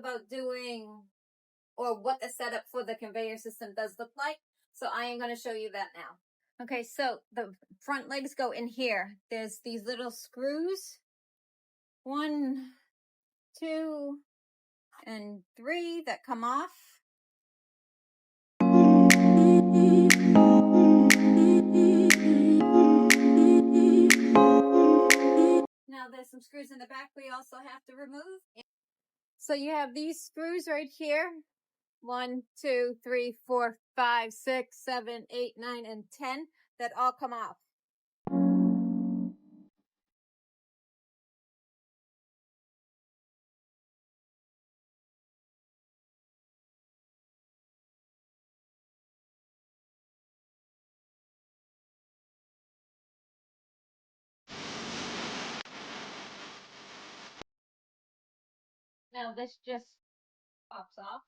about doing, or what the setup for the conveyor system does look like. So I am going to show you that now. Okay, so the front legs go in here. There's these little screws. 1, 2, and 3 that come off. Now there's some screws in the back we also have to remove. So you have these screws right here. 1, 2, 3, 4, 5, 6, 7, 8, 9, and 10 that all come off. Now this just pops off,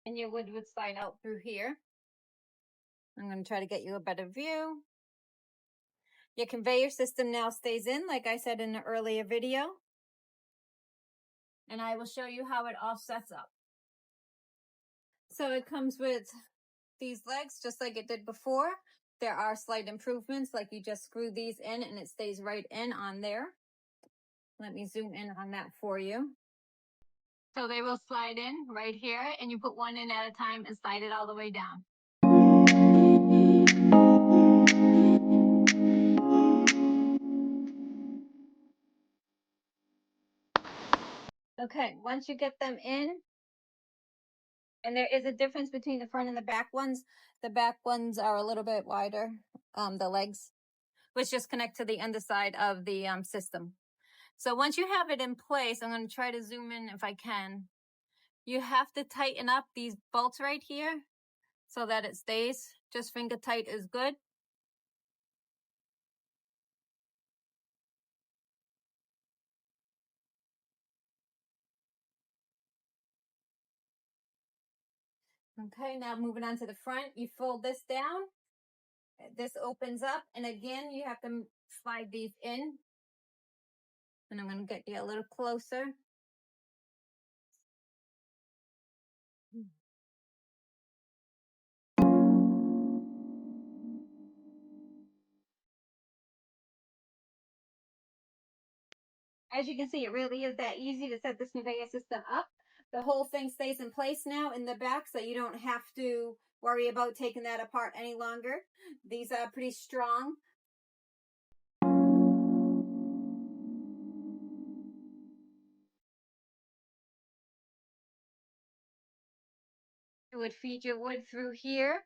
and your wood would slide out through here. I'm going to try to get you a better view. Your conveyor system now stays in, like I said in the earlier video. And I will show you how it all sets up. So it comes with these legs, just like it did before. There are slight improvements, like you just screw these in and it stays right in on there. Let me zoom in on that for you. So they will slide in right here, and you put one in at a time and slide it all the way down. Okay, once you get them in, and there is a difference between the front and the back ones. The back ones are a little bit wider, the legs, which just connect to the underside of the system. So once you have it in place, I'm going to try to zoom in if I can. You have to tighten up these bolts right here so that it stays. Just finger tight is good. Okay, now moving on to the front, you fold this down. This opens up, and again, you have to slide these in. And I'm going to get you a little closer. As you can see, it really is that easy to set this conveyor system up. The whole thing stays in place now in the back, so you don't have to worry about taking that apart any longer. These are pretty strong. You would feed your wood through here.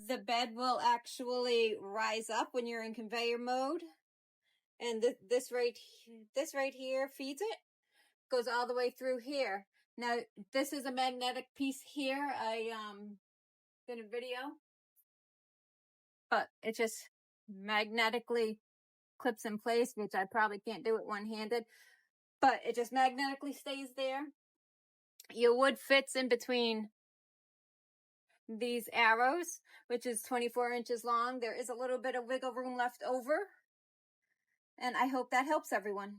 The bed will actually rise up when you're in conveyor mode. And this right here feeds it. Goes all the way through here. Now, this is a magnetic piece here. I did a video. But it just magnetically clips in place, which I probably can't do it one-handed. But it just magnetically stays there. Your wood fits in between these arrows, which is 24 inches long. There is a little bit of wiggle room left over. And I hope that helps everyone.